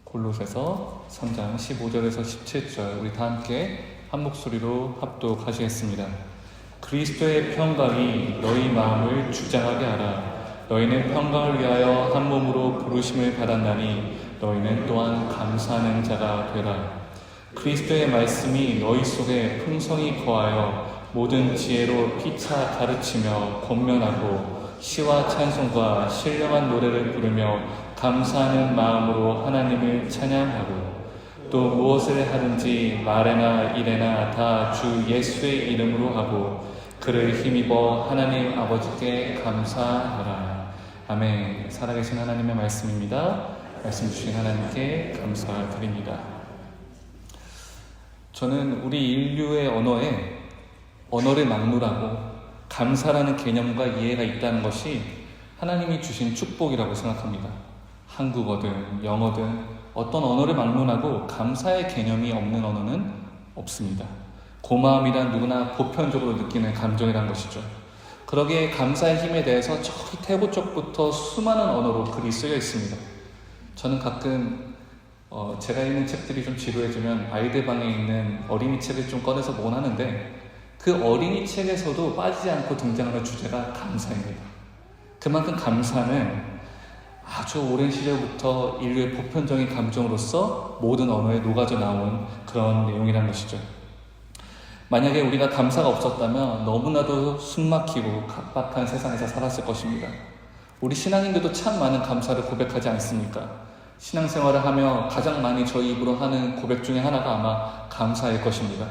골로새서 3장 15절에서 17절 우리 다 함께 한 목소리로 합독하시겠습니다. 그리스도의 평강이 너희 마음을 주장하게 하라. 너희는 평강을 위하여 한 몸으로 부르심을 받았나니 너희는 또한 감사하는 자가 되라. 그리스도의 말씀이 너희 속에 풍성히 거하여 모든 지혜로 피차 가르치며 권면하고 시와 찬송과 신령한 노래를 부르며 감사하는 마음으로 하나님을 찬양하고 또 무엇을 하든지 말에나 일에나 다 주 예수의 이름으로 하고 그를 힘입어 하나님 아버지께 감사하라. 아멘. 살아계신 하나님의 말씀입니다. 말씀 주신 하나님께 감사드립니다. 저는 우리 인류의 언어를 막론하고 감사라는 개념과 이해가 있다는 것이 하나님이 주신 축복이라고 생각합니다. 한국어든 영어든 어떤 언어를 막론하고 감사의 개념이 없는 언어는 없습니다. 고마움이란 누구나 보편적으로 느끼는 감정이란 것이죠. 그러기에 감사의 힘에 대해서 저기 태고 쪽부터 수많은 언어로 글이 쓰여 있습니다. 저는 가끔 제가 읽는 책들이 좀 지루해지면 아이들 방에 있는 어린이 책을 좀 꺼내서 보곤 하는데 그 어린이 책에서도 빠지지 않고 등장하는 주제가 감사입니다. 그만큼 감사는 아주 오랜 시절부터 인류의 보편적인 감정으로서 모든 언어에 녹아져 나온 그런 내용이라는 것이죠. 만약에 우리가 감사가 없었다면 너무나도 숨막히고 각박한 세상에서 살았을 것입니다. 우리 신앙인들도 참 많은 감사를 고백하지 않습니까? 신앙생활을 하며 가장 많이 저희 입으로 하는 고백 중에 하나가 아마 감사일 것입니다.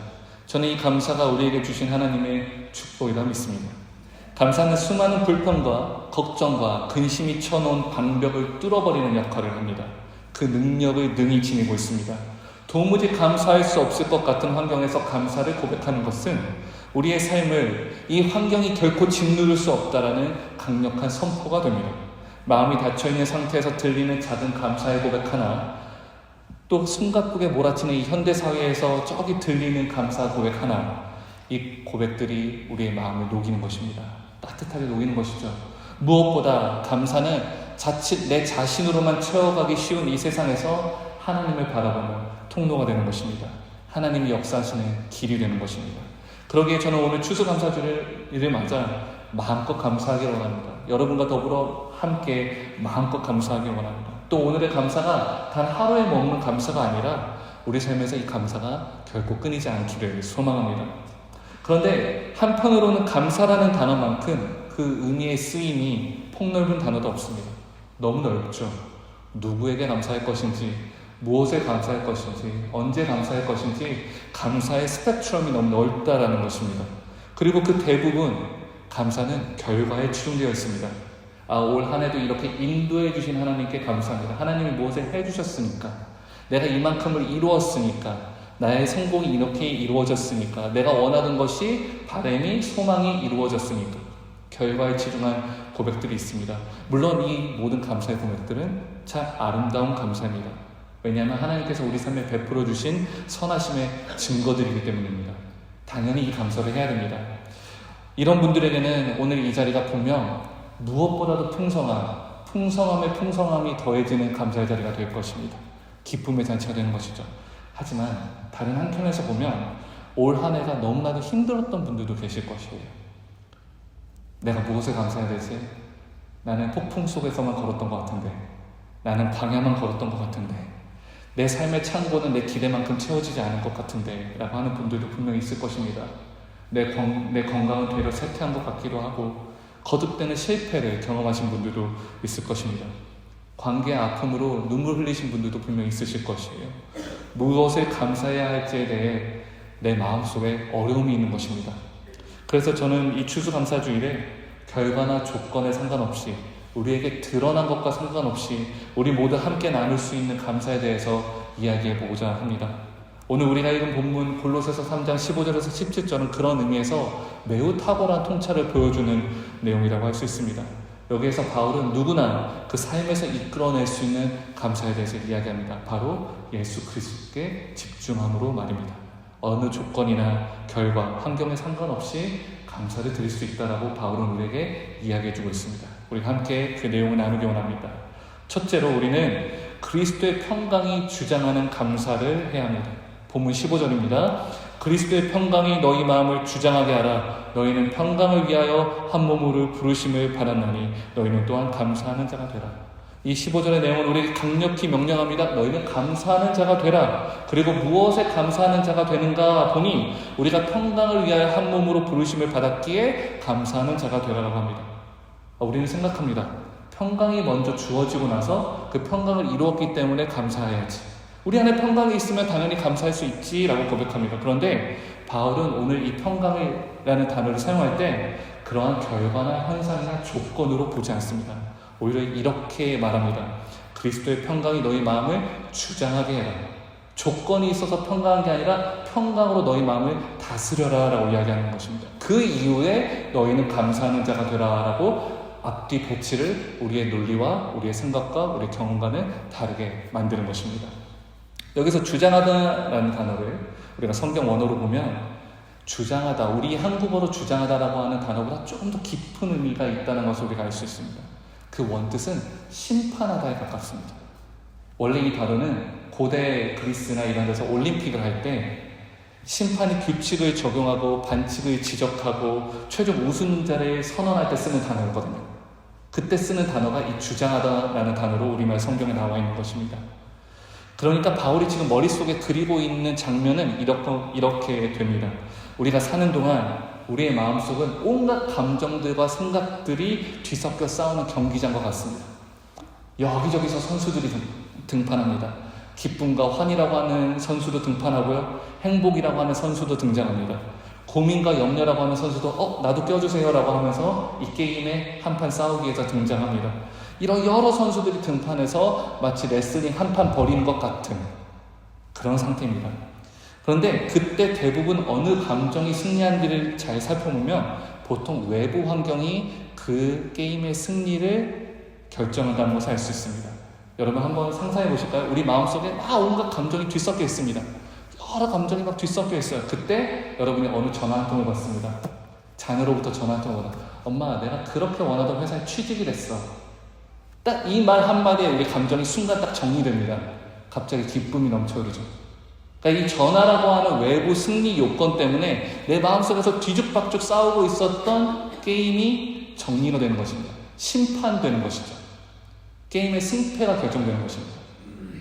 저는 이 감사가 우리에게 주신 하나님의 축복이라 믿습니다. 감사는 수많은 불평과 걱정과 근심이 쳐놓은 방벽을 뚫어버리는 역할을 합니다. 그 능력을 능히 지니고 있습니다. 도무지 감사할 수 없을 것 같은 환경에서 감사를 고백하는 것은 우리의 삶을 이 환경이 결코 짓누를 수 없다라는 강력한 선포가 됩니다. 마음이 닫혀있는 상태에서 들리는 작은 감사의 고백 하나, 또 숨가쁘게 몰아치는 이 현대사회에서 저기 들리는 감사 고백 하나, 이 고백들이 우리의 마음을 녹이는 것입니다. 따뜻하게 녹이는 것이죠. 무엇보다 감사는 자칫 내 자신으로만 채워가기 쉬운 이 세상에서 하나님을 바라보는 통로가 되는 것입니다. 하나님이 역사하시는 길이 되는 것입니다. 그러기에 저는 오늘 추수감사주일을 맞아 마음껏 감사하기를 원합니다. 여러분과 더불어 함께 마음껏 감사하기를 원합니다. 또 오늘의 감사가 단 하루에 머무는 감사가 아니라 우리 삶에서 이 감사가 결코 끊이지 않기를 소망합니다. 그런데 한편으로는 감사라는 단어만큼 그 의미의 쓰임이 폭넓은 단어도 없습니다. 너무 넓죠. 누구에게 감사할 것인지, 무엇에 감사할 것인지, 언제 감사할 것인지 감사의 스펙트럼이 너무 넓다라는 것입니다. 그리고 그 대부분 감사는 결과에 치중되어 있습니다. 올 한 해도 이렇게 인도해 주신 하나님께 감사합니다. 하나님이 무엇을 해주셨으니까, 내가 이만큼을 이루었으니까, 나의 성공이 이렇게 이루어졌으니까, 내가 원하던 것이 바람이 소망이 이루어졌으니까 결과에 치중한 고백들이 있습니다. 물론 이 모든 감사의 고백들은 참 아름다운 감사입니다. 왜냐하면 하나님께서 우리 삶에 베풀어 주신 선하심의 증거들이기 때문입니다. 당연히 이 감사를 해야 됩니다. 이런 분들에게는 오늘 이 자리가 분명 무엇보다도 풍성함에 풍성함이 더해지는 감사의 자리가 될 것입니다. 기쁨의 잔치가 되는 것이죠. 하지만 다른 한편에서 보면 올 한 해가 너무나도 힘들었던 분들도 계실 것이에요. 내가 무엇에 감사해야 되지? 나는 폭풍 속에서만 걸었던 것 같은데, 나는 광야만 걸었던 것 같은데, 내 삶의 창고는 내 기대만큼 채워지지 않은 것 같은데 라고 하는 분들도 분명히 있을 것입니다. 내 건강은 되려 쇠퇴한 것 같기도 하고 거듭되는 실패를 경험하신 분들도 있을 것입니다. 관계의 아픔으로 눈물 흘리신 분들도 분명히 있으실 것이에요. 무엇을 감사해야 할지에 대해 내 마음속에 어려움이 있는 것입니다. 그래서 저는 이 추수감사주일에 결과나 조건에 상관없이, 우리에게 드러난 것과 상관없이 우리 모두 함께 나눌 수 있는 감사에 대해서 이야기해보고자 합니다. 오늘 우리가 읽은 본문 골로새서 3장 15절에서 17절은 그런 의미에서 매우 탁월한 통찰을 보여주는 내용이라고 할 수 있습니다. 여기에서 바울은 누구나 그 삶에서 이끌어낼 수 있는 감사에 대해서 이야기합니다. 바로 예수 그리스도께 집중함으로 말입니다. 어느 조건이나 결과, 환경에 상관없이 감사를 드릴 수 있다라고 바울은 우리에게 이야기해주고 있습니다. 우리 함께 그 내용을 나누기 원합니다. 첫째로 우리는 그리스도의 평강이 주장하는 감사를 해야 합니다. 본문 15절입니다. 그리스도의 평강이 너희 마음을 주장하게 하라. 너희는 평강을 위하여 한 몸으로 부르심을 받았나니 너희는 또한 감사하는 자가 되라. 이 15절의 내용은 우리에게 강력히 명령합니다. 너희는 감사하는 자가 되라. 그리고 무엇에 감사하는 자가 되는가 보니 우리가 평강을 위하여 한 몸으로 부르심을 받았기에 감사하는 자가 되라고 합니다. 우리는 생각합니다. 평강이 먼저 주어지고 나서 그 평강을 이루었기 때문에 감사해야지. 우리 안에 평강이 있으면 당연히 감사할 수 있지라고 고백합니다. 그런데 바울은 오늘 이 평강이라는 단어를 사용할 때 그러한 결과나 현상이나 조건으로 보지 않습니다. 오히려 이렇게 말합니다. 그리스도의 평강이 너희 마음을 주장하게 해라. 조건이 있어서 평강한 게 아니라 평강으로 너희 마음을 다스려라 라고 이야기하는 것입니다. 그 이후에 너희는 감사하는 자가 되라 라고 앞뒤 배치를 우리의 논리와 우리의 생각과 우리의 경험과는 다르게 만드는 것입니다. 여기서 주장하다라는 단어를 우리가 성경 원어로 보면 주장하다, 우리 한국어로 주장하다라고 하는 단어보다 조금 더 깊은 의미가 있다는 것을 우리가 알 수 있습니다. 그 원뜻은 심판하다에 가깝습니다. 원래 이 단어는 고대 그리스나 이런 데서 올림픽을 할 때 심판이 규칙을 적용하고 반칙을 지적하고 최종 우승자를 선언할 때 쓰는 단어였거든요. 그때 쓰는 단어가 이 주장하다라는 단어로 우리말 성경에 나와 있는 것입니다. 그러니까 바울이 지금 머릿속에 그리고 있는 장면은 이렇게 됩니다. 우리가 사는 동안 우리의 마음속은 온갖 감정들과 생각들이 뒤섞여 싸우는 경기장과 같습니다. 여기저기서 선수들이 등판합니다. 기쁨과 환희라고 하는 선수도 등판하고요. 행복이라고 하는 선수도 등장합니다. 고민과 염려라고 하는 선수도 나도 껴주세요 라고 하면서 이 게임에 한판 싸우기 위해서 등장합니다. 이런 여러 선수들이 등판해서 마치 레슬링 한판 벌이는 것 같은 그런 상태입니다. 그런데 그때 대부분 어느 감정이 승리한지를 잘 살펴보면 보통 외부 환경이 그 게임의 승리를 결정한다는 것을 알 수 있습니다. 여러분 한번 상상해 보실까요? 우리 마음속에 막 온갖 감정이 뒤섞여 있습니다. 여러 감정이 막 뒤섞여 있어요. 그때 여러분이 어느 전화 한 통을 받습니다. 자녀로부터 전화 한 통을 받아. 엄마, 내가 그렇게 원하던 회사에 취직이 됐어. 딱 이 말 한마디에 우리 감정이 순간 딱 정리됩니다. 갑자기 기쁨이 넘쳐흐르죠. 그러니까 이 전화라고 하는 외부 승리 요건 때문에 내 마음속에서 뒤죽박죽 싸우고 있었던 게임이 정리가 되는 것입니다. 심판되는 것이죠. 게임의 승패가 결정되는 것입니다.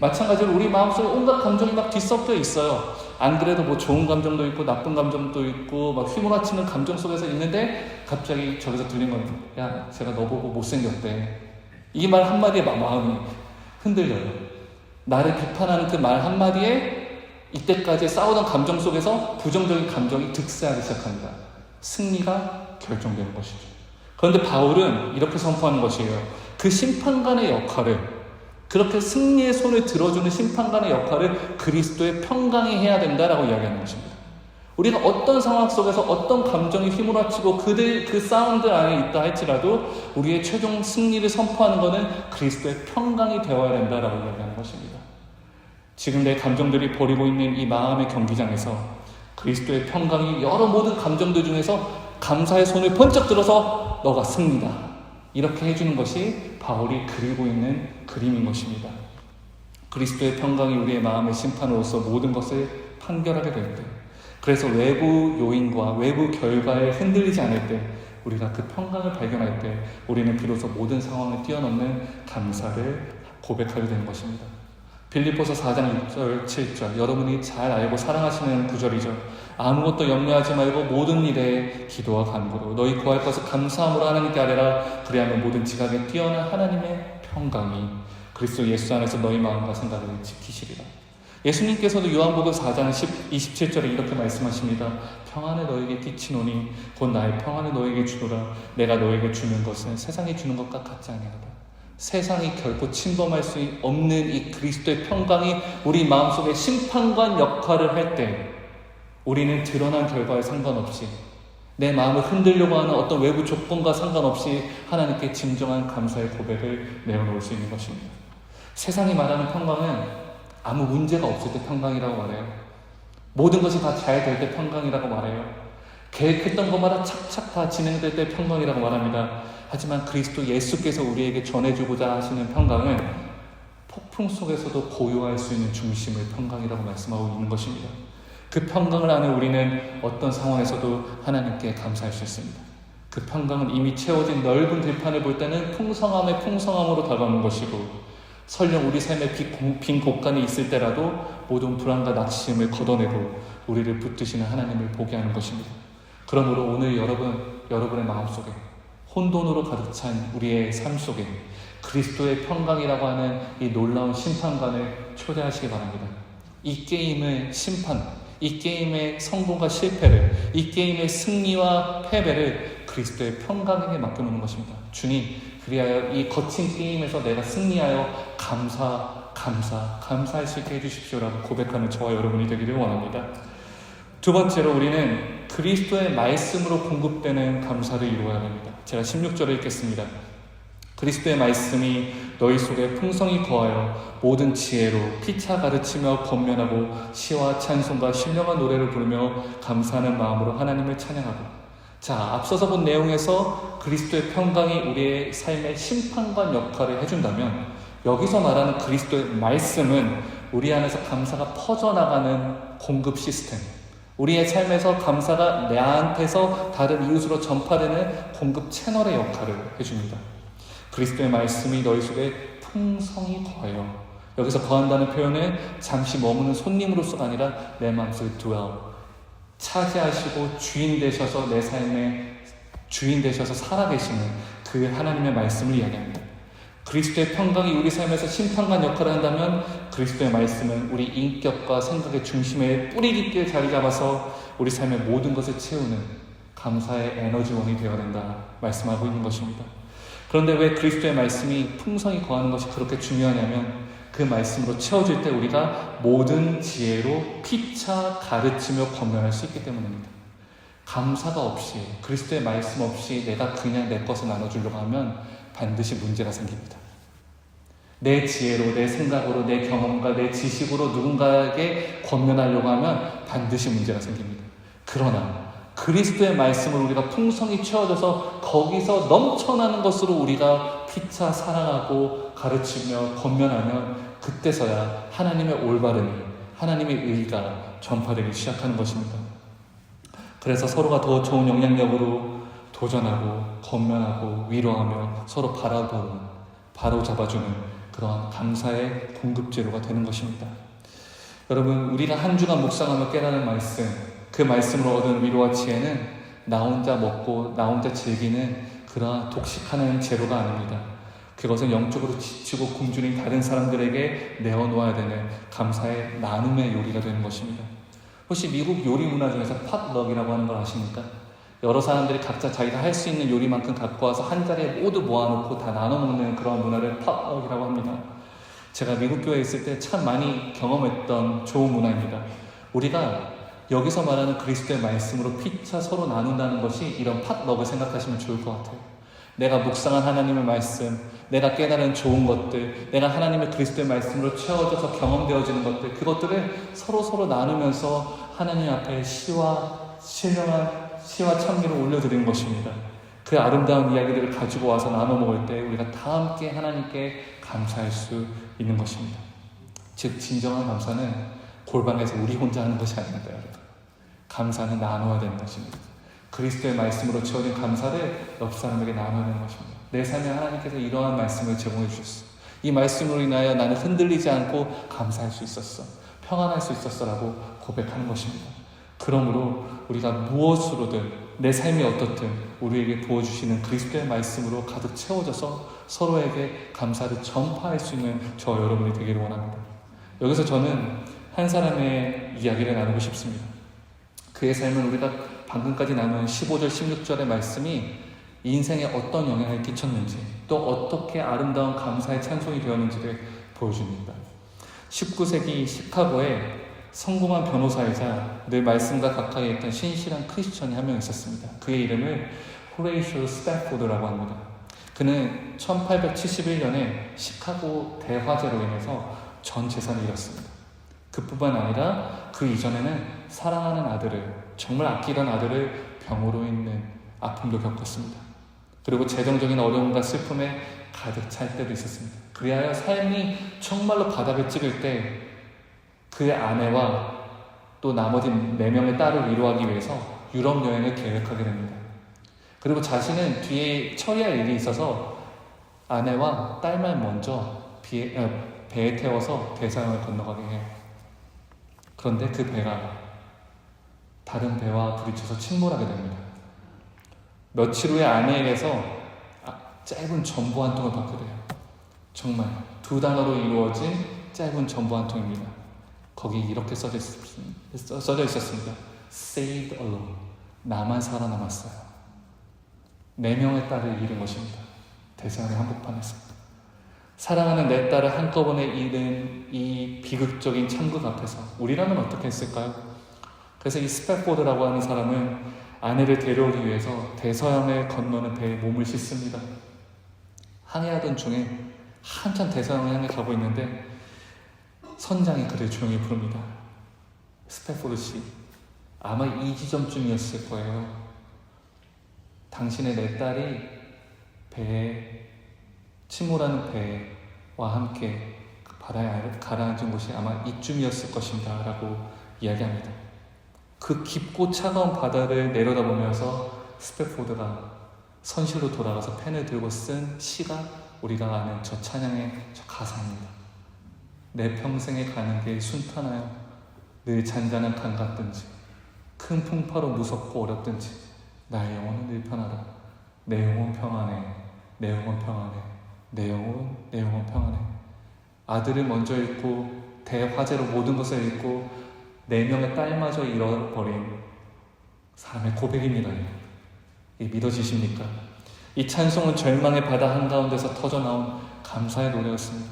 마찬가지로 우리 마음속에 온갖 감정이 막 뒤섞여 있어요. 안 그래도 뭐 좋은 감정도 있고 나쁜 감정도 있고 막 휘몰아치는 감정 속에서 있는데 갑자기 저기서 들린 건 야, 제가 너 보고 못생겼대. 이 말 한마디에 마음이 흔들려요. 나를 비판하는 그 말 한마디에 이때까지 싸우던 감정 속에서 부정적인 감정이 득세하기 시작합니다. 승리가 결정되는 것이죠. 그런데 바울은 이렇게 선포하는 것이에요. 그 심판관의 역할을, 그렇게 승리의 손을 들어주는 심판관의 역할을 그리스도의 평강이 해야 된다라고 이야기하는 것입니다. 우리가 어떤 상황 속에서 어떤 감정이 휘몰아치고 그 사운드 안에 있다 할지라도 우리의 최종 승리를 선포하는 것은 그리스도의 평강이 되어야 된다라고 이야기하는 것입니다. 지금 내 감정들이 벌이고 있는 이 마음의 경기장에서 그리스도의 평강이 여러 모든 감정들 중에서 감사의 손을 번쩍 들어서 너가 승리다. 이렇게 해주는 것이 바울이 그리고 있는 그림인 것입니다. 그리스도의 평강이 우리의 마음의 심판으로서 모든 것을 판결하게 될 때, 그래서 외부 요인과 외부 결과에 흔들리지 않을 때, 우리가 그 평강을 발견할 때 우리는 비로소 모든 상황을 뛰어넘는 감사를 고백하게 되는 것입니다. 빌립보서 4장 6절 7절 여러분이 잘 알고 사랑하시는 구절이죠. 아무것도 염려하지 말고 모든 일에 기도와 간구로 너희 구할 것을 감사함으로 하나님께 아뢰라. 그리하면 모든 지각에 뛰어난 하나님의 평강이 그리스도 예수 안에서 너희 마음과 생각을 지키시리라. 예수님께서도 요한복음 4장 27절에 이렇게 말씀하십니다. 평안을 너에게 끼치노니 곧 나의 평안을 너에게 주노라. 내가 너에게 주는 것은 세상이 주는 것과 같지 아니하다. 세상이 결코 침범할 수 없는 이 그리스도의 평강이 우리 마음속에 심판관 역할을 할 때 우리는 드러난 결과에 상관없이 내 마음을 흔들려고 하는 어떤 외부 조건과 상관없이 하나님께 진정한 감사의 고백을 내어놓을 수 있는 것입니다. 세상이 말하는 평강은 아무 문제가 없을 때 평강이라고 말해요. 모든 것이 다 잘 될 때 평강이라고 말해요. 계획했던 것마다 착착 다 진행될 때 평강이라고 말합니다. 하지만 그리스도 예수께서 우리에게 전해주고자 하시는 평강은 폭풍 속에서도 고요할 수 있는 중심을 평강이라고 말씀하고 있는 것입니다. 그 평강을 아는 우리는 어떤 상황에서도 하나님께 감사할 수 있습니다. 그 평강은 이미 채워진 넓은 들판을 볼 때는 풍성함의 풍성함으로 다가오는 것이고, 설령 우리 삶에 빈 곳간이 있을 때라도 모든 불안과 낙심을 걷어내고 우리를 붙드시는 하나님을 보게 하는 것입니다. 그러므로 오늘 여러분의 마음속에 혼돈으로 가득 찬 우리의 삶 속에 그리스도의 평강이라고 하는 이 놀라운 심판관을 초대하시기 바랍니다. 이 게임의 심판, 이 게임의 성공과 실패를, 이 게임의 승리와 패배를 그리스도의 평강에게 맡겨놓는 것입니다. 주님, 그리하여 이 거친 게임에서 내가 승리하여 감사할 수 있게 해주십시오라고 고백하는 저와 여러분이 되기를 원합니다. 두 번째로 우리는 그리스도의 말씀으로 공급되는 감사를 이루어야 합니다. 제가 16절을 읽겠습니다. 그리스도의 말씀이 너희 속에 풍성히 거하여 모든 지혜로 피차 가르치며 권면하고 시와 찬송과 신령한 노래를 부르며 감사하는 마음으로 하나님을 찬양하고. 자, 앞서서 본 내용에서 그리스도의 평강이 우리의 삶의 심판관 역할을 해준다면, 여기서 말하는 그리스도의 말씀은 우리 안에서 감사가 퍼져나가는 공급 시스템, 우리의 삶에서 감사가 나한테서 다른 이웃으로 전파되는 공급 채널의 역할을 해줍니다. 그리스도의 말씀이 너희 속에 풍성히 거해요. 여기서 거한다는 표현은 잠시 머무는 손님으로서가 아니라 내 마음속에 dwell, 차지하시고 주인 되셔서 내 삶의 주인 되셔서 살아계시는 그 하나님의 말씀을 이야기합니다. 그리스도의 평강이 우리 삶에서 심판관 역할을 한다면 그리스도의 말씀은 우리 인격과 생각의 중심에 뿌리 깊게 자리 잡아서 우리 삶의 모든 것을 채우는 감사의 에너지원이 되어야 된다 말씀하고 있는 것입니다. 그런데 왜 그리스도의 말씀이 풍성히 거하는 것이 그렇게 중요하냐면, 그 말씀으로 채워질 때 우리가 모든 지혜로 피차 가르치며 권면할 수 있기 때문입니다. 감사가 없이, 그리스도의 말씀 없이 내가 그냥 내 것을 나눠주려고 하면 반드시 문제가 생깁니다. 내 지혜로, 내 생각으로, 내 경험과 내 지식으로 누군가에게 권면하려고 하면 반드시 문제가 생깁니다. 그러나 그리스도의 말씀을 우리가 풍성히 채워져서 거기서 넘쳐나는 것으로 우리가 피차 사랑하고 가르치며 권면하면 그때서야 하나님의 올바름이, 하나님의 의가 전파되기 시작하는 것입니다. 그래서 서로가 더 좋은 영향력으로 도전하고 권면하고 위로하며 서로 바로잡아주는 그러한 감사의 공급제로가 되는 것입니다. 여러분, 우리가 한 주간 묵상하며 깨닫는 말씀, 그 말씀으로 얻은 위로와 지혜는 나 혼자 먹고 나 혼자 즐기는 그러한 독식하는 재료가 아닙니다. 그것은 영적으로 지치고 굶주린 다른 사람들에게 내어놓아야 되는 감사의 나눔의 요리가 되는 것입니다. 혹시 미국 요리 문화 중에서 팟럭이라고 하는 걸 아십니까? 여러 사람들이 각자 자기가 할 수 있는 요리만큼 갖고 와서 한 자리에 모두 모아놓고 다 나눠 먹는 그런 문화를 팟럭이라고 합니다. 제가 미국 교회에 있을 때 참 많이 경험했던 좋은 문화입니다. 우리가 여기서 말하는 그리스도의 말씀으로 피차 서로 나눈다는 것이 이런 팟럭을 생각하시면 좋을 것 같아요. 내가 묵상한 하나님의 말씀, 내가 깨달은 좋은 것들, 내가 하나님의 그리스도의 말씀으로 채워져서 경험되어지는 것들, 그것들을 서로 나누면서 하나님 앞에 시와 찬미를 올려드리는 것입니다. 그 아름다운 이야기들을 가지고 와서 나눠 먹을 때 우리가 다 함께 하나님께 감사할 수 있는 것입니다. 즉, 진정한 감사는 골방에서 우리 혼자 하는 것이 아닙니다, 여러분. 감사는 나눠야 되는 것입니다. 그리스도의 말씀으로 채워진 감사를 옆 사람에게 나눠야 되는 것입니다. 내 삶에 하나님께서 이러한 말씀을 제공해 주셨어. 이 말씀으로 인하여 나는 흔들리지 않고 감사할 수 있었어. 평안할 수 있었어라고 고백하는 것입니다. 그러므로 우리가 무엇으로든 내 삶이 어떻든 우리에게 부어주시는 그리스도의 말씀으로 가득 채워져서 서로에게 감사를 전파할 수 있는 저 여러분이 되기를 원합니다. 여기서 저는 한 사람의 이야기를 나누고 싶습니다. 그의 삶은 우리가 방금까지 나눈 15절, 16절의 말씀이 인생에 어떤 영향을 끼쳤는지, 또 어떻게 아름다운 감사의 찬송이 되었는지를 보여줍니다. 19세기 시카고에 성공한 변호사이자 늘 말씀과 가까이 있던 신실한 크리스천이 한 명 있었습니다. 그의 이름을 호레이쇼 스태포드라고 합니다. 그는 1871년에 시카고 대화재로 인해서 전 재산을 잃었습니다. 그뿐만 아니라 그 이전에는 사랑하는 아들을, 정말 아끼던 아들을 병으로 있는 아픔도 겪었습니다. 그리고 재정적인 어려움과 슬픔에 가득 찰 때도 있었습니다. 그리하여 삶이 정말로 바닥을 찍을 때 그의 아내와 또 나머지 4명의 딸을 위로하기 위해서 유럽 여행을 계획하게 됩니다. 그리고 자신은 뒤에 처리할 일이 있어서 아내와 딸만 먼저 배에 태워서 대서양을 건너가게 해요. 그런데 그 배가 다른 배와 부딪혀서 침몰하게 됩니다. 며칠 후에 아내에게서 짧은 전보 한 통을 받게 돼요. 정말 2단어로 이루어진 짧은 전보 한 통입니다. 거기 이렇게 써져 있었습니다. Saved alone. 나만 살아남았어요. 4명의 딸을 잃은 것입니다. 대서양의 한복판에서. 사랑하는 내 딸을 한꺼번에 잃은 이 비극적인 참극 앞에서 우리라면 어떻게 했을까요? 그래서 이 스패포드라고 하는 사람은 아내를 데려오기 위해서 대서양을 건너는 배에 몸을 싣습니다. 항해하던 중에 한참 대서양을 향해 가고 있는데 선장이 그를 조용히 부릅니다. 스패포드 씨, 아마 이 지점쯤이었을 거예요. 당신의 내 딸이 배에 침몰하는 배와 함께 그 바다에 가라앉은 곳이 아마 이쯤이었을 것입니다 라고 이야기합니다. 그 깊고 차가운 바다를 내려다보면서 스패포드가 선실로 돌아가서 펜을 들고 쓴 시가 우리가 아는 저 찬양의 저 가사입니다. 내 평생에 가는 길 순탄하여 늘 잔잔한 강 같든지 큰 풍파로 무섭고 어렵든지 나의 영혼은 늘 편하다. 내 영혼 평안해. 내 영혼 평안해. 내 영혼 평안해. 아들을 먼저 잃고 대화재로 모든 것을 잃고 4명의 딸마저 잃어버린 삶의 고백입니다. 믿어지십니까? 이 찬송은 절망의 바다 한가운데서 터져나온 감사의 노래였습니다.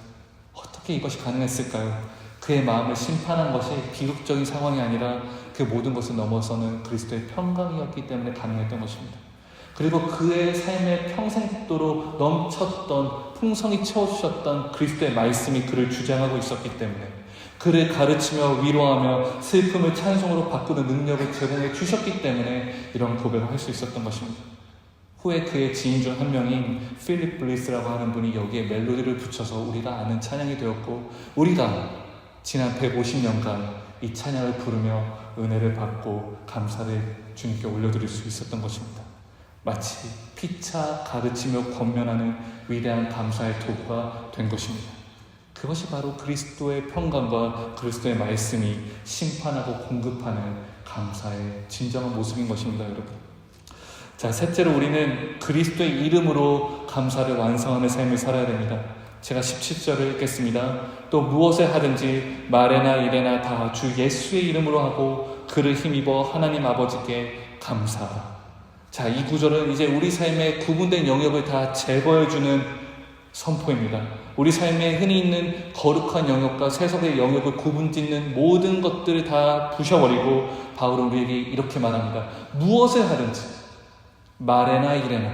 어떻게 이것이 가능했을까요? 그의 마음을 심판한 것이 비극적인 상황이 아니라 그 모든 것을 넘어서는 그리스도의 평강이었기 때문에 가능했던 것입니다. 그리고 그의 삶의 평생도로 넘쳤던 풍성히 채워주셨던 그리스도의 말씀이 그를 주장하고 있었기 때문에 그를 가르치며 위로하며 슬픔을 찬송으로 바꾸는 능력을 제공해 주셨기 때문에 이런 고백을 할 수 있었던 것입니다. 후에 그의 지인 중 한 명인 필립 블리스라고 하는 분이 여기에 멜로디를 붙여서 우리가 아는 찬양이 되었고 우리가 지난 150년간 이 찬양을 부르며 은혜를 받고 감사를 주님께 올려드릴 수 있었던 것입니다. 마치 피차 가르치며 권면하는 위대한 감사의 도구가 된 것입니다. 그것이 바로 그리스도의 평강과 그리스도의 말씀이 심판하고 공급하는 감사의 진정한 모습인 것입니다, 여러분. 자, 셋째로 우리는 그리스도의 이름으로 감사를 완성하는 삶을 살아야 됩니다. 제가 17절을 읽겠습니다. 또 무엇을 하든지 말에나 일에나 다 주 예수의 이름으로 하고 그를 힘입어 하나님 아버지께 감사하라. 자, 이 구절은 이제 우리 삶의 구분된 영역을 다 제거해주는 선포입니다. 우리 삶에 흔히 있는 거룩한 영역과 세속의 영역을 구분짓는 모든 것들을 다 부셔버리고 바울은 우리에게 이렇게 말합니다. 무엇을 하든지 말에나 일에나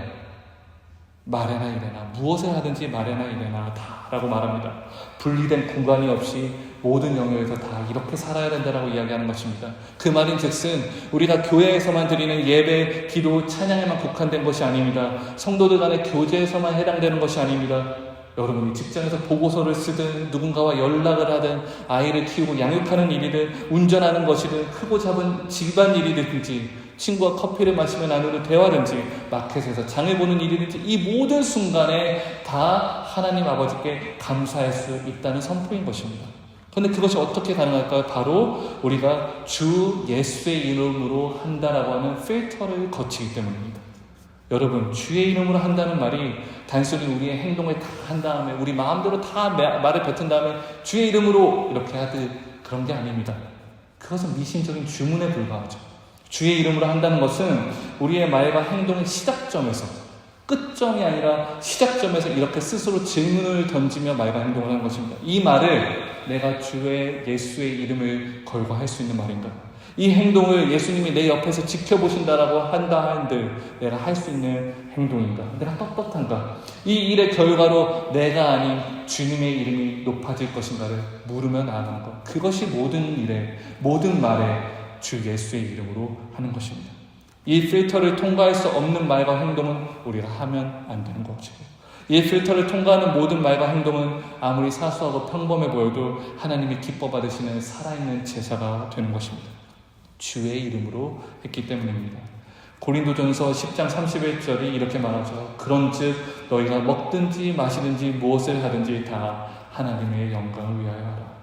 무엇을 하든지 말에나 일에나 다 라고 말합니다. 분리된 공간이 없이 모든 영역에서 다 이렇게 살아야 된다라고 이야기하는 것입니다. 그 말인 즉슨 우리가 교회에서만 드리는 예배, 기도, 찬양에만 국한된 것이 아닙니다. 성도들 간의 교제에서만 해당되는 것이 아닙니다. 여러분이 직장에서 보고서를 쓰든 누군가와 연락을 하든 아이를 키우고 양육하는 일이든 운전하는 것이든 크고 작은 집안일이든지 친구와 커피를 마시며 나누는 대화든지 마켓에서 장을 보는 일이든지 이 모든 순간에 다 하나님 아버지께 감사할 수 있다는 선포인 것입니다. 그런데 그것이 어떻게 가능할까요? 바로 우리가 주 예수의 이름으로 한다라고 하는 필터를 거치기 때문입니다. 여러분, 주의 이름으로 한다는 말이 단순히 우리의 행동을 다 한 다음에 우리 마음대로 다 말을 뱉은 다음에 주의 이름으로 이렇게 하듯 그런 게 아닙니다. 그것은 미신적인 주문에 불과하죠. 주의 이름으로 한다는 것은 우리의 말과 행동의 시작점에서 끝점이 아니라 시작점에서 이렇게 스스로 질문을 던지며 말과 행동을 하는 것입니다. 이 말을 내가 주의 예수의 이름을 걸고 할 수 있는 말인가? 이 행동을 예수님이 내 옆에서 지켜보신다라고 한다 한들 내가 할 수 있는 행동인가? 내가 떳떳한가? 이 일의 결과로 내가 아닌 주님의 이름이 높아질 것인가를 물으면 아는 것. 그것이 모든 일에, 모든 말에 주 예수의 이름으로 하는 것입니다. 이 필터를 통과할 수 없는 말과 행동은 우리가 하면 안 되는 것이고 이 필터를 통과하는 모든 말과 행동은 아무리 사소하고 평범해 보여도 하나님이 기뻐 받으시는 살아있는 제사가 되는 것입니다. 주의 이름으로 했기 때문입니다. 고린도전서 10장 31절이 이렇게 말하죠. 그런즉 너희가 먹든지 마시든지 무엇을 하든지 다 하나님의 영광을 위하여 하라.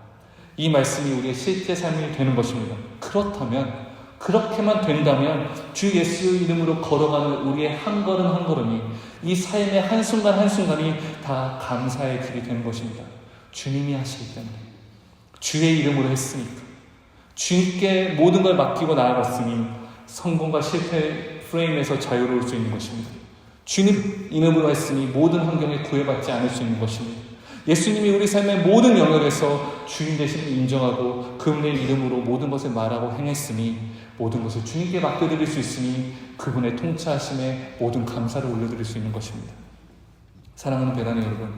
이 말씀이 우리의 실제 삶이 되는 것입니다. 그렇다면, 그렇게만 된다면 주 예수 이름으로 걸어가는 우리의 한 걸음 한 걸음이, 이 삶의 한순간 한순간이 다 감사의 길이 되는 것입니다. 주님이 하시기 때문에, 주의 이름으로 했으니까, 주님께 모든 걸 맡기고 나아갔으니 성공과 실패 프레임에서 자유로울 수 있는 것입니다. 주님 이름으로 했으니 모든 환경에 구애받지 않을 수 있는 것입니다. 예수님이 우리 삶의 모든 영역에서 주님 되심을 인정하고 그분의 이름으로 모든 것을 말하고 행했으니 모든 것을 주님께 맡겨드릴 수 있으니 그분의 통치하심에 모든 감사를 올려드릴 수 있는 것입니다. 사랑하는 배단의 여러분,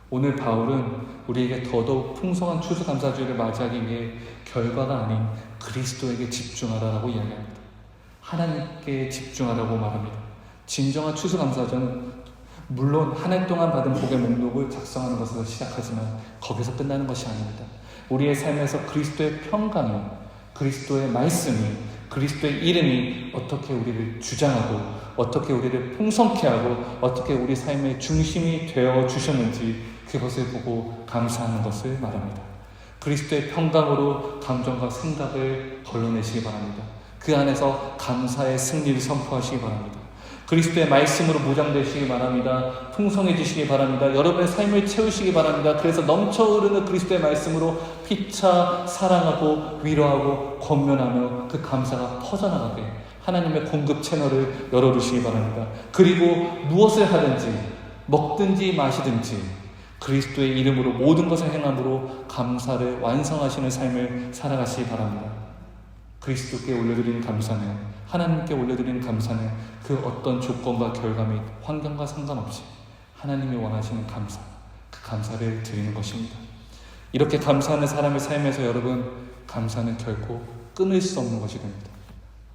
오늘 바울은 우리에게 더더욱 풍성한 추수감사주의를 맞이하기 위해 결과가 아닌 그리스도에게 집중하라고 이야기합니다. 하나님께 집중하라고 말합니다. 진정한 추수감사절은 물론 한 해 동안 받은 복의 목록을 작성하는 것에서 시작하지만 거기서 끝나는 것이 아닙니다. 우리의 삶에서 그리스도의 평강이, 그리스도의 말씀이, 그리스도의 이름이 어떻게 우리를 주장하고 어떻게 우리를 풍성케 하고 어떻게 우리 삶의 중심이 되어 주셨는지 그것을 보고 감사하는 것을 말합니다. 그리스도의 평강으로 감정과 생각을 걸러내시기 바랍니다. 그 안에서 감사의 승리를 선포하시기 바랍니다. 그리스도의 말씀으로 무장되시기 바랍니다. 풍성해지시기 바랍니다. 여러분의 삶을 채우시기 바랍니다. 그래서 넘쳐 흐르는 그리스도의 말씀으로 피차 사랑하고 위로하고 권면하며 그 감사가 퍼져나가게 하나님의 공급 채널을 열어두시기 바랍니다. 그리고 무엇을 하든지 먹든지 마시든지 그리스도의 이름으로 모든 것을 행함으로 감사를 완성하시는 삶을 살아가시기 바랍니다. 그리스도께 올려드리는 감사는, 하나님께 올려드리는 감사는 그 어떤 조건과 결과 및 환경과 상관없이 하나님이 원하시는 감사, 그 감사를 드리는 것입니다. 이렇게 감사하는 사람의 삶에서 여러분, 감사는 결코 끊을 수 없는 것이 됩니다.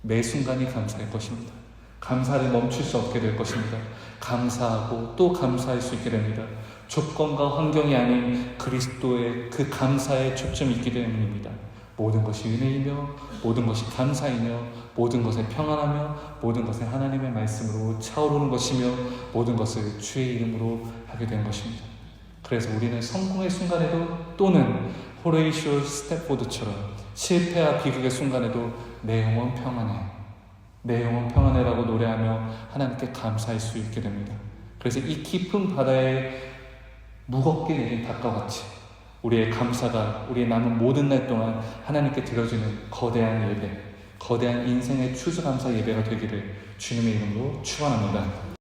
매 순간이 감사일 것입니다. 감사를 멈출 수 없게 될 것입니다. 감사하고 또 감사할 수 있게 됩니다. 조건과 환경이 아닌 그리스도의 그 감사에 초점이 있기 때문입니다. 모든 것이 은혜이며 모든 것이 감사이며 모든 것에 평안하며 모든 것에 하나님의 말씀으로 차오르는 것이며 모든 것을 주의 이름으로 하게 된 것입니다. 그래서 우리는 성공의 순간에도 또는 호레이쇼 스태포드처럼 실패와 비극의 순간에도 내 영혼 평안해, 내 영혼 평안해라고 노래하며 하나님께 감사할 수 있게 됩니다. 그래서 이 깊은 바다에 무겁게 내린 닭과 같이 우리의 감사가 우리의 남은 모든 날 동안 하나님께 드려지는 거대한 예배, 거대한 인생의 추수감사 예배가 되기를 주님의 이름으로 축원합니다.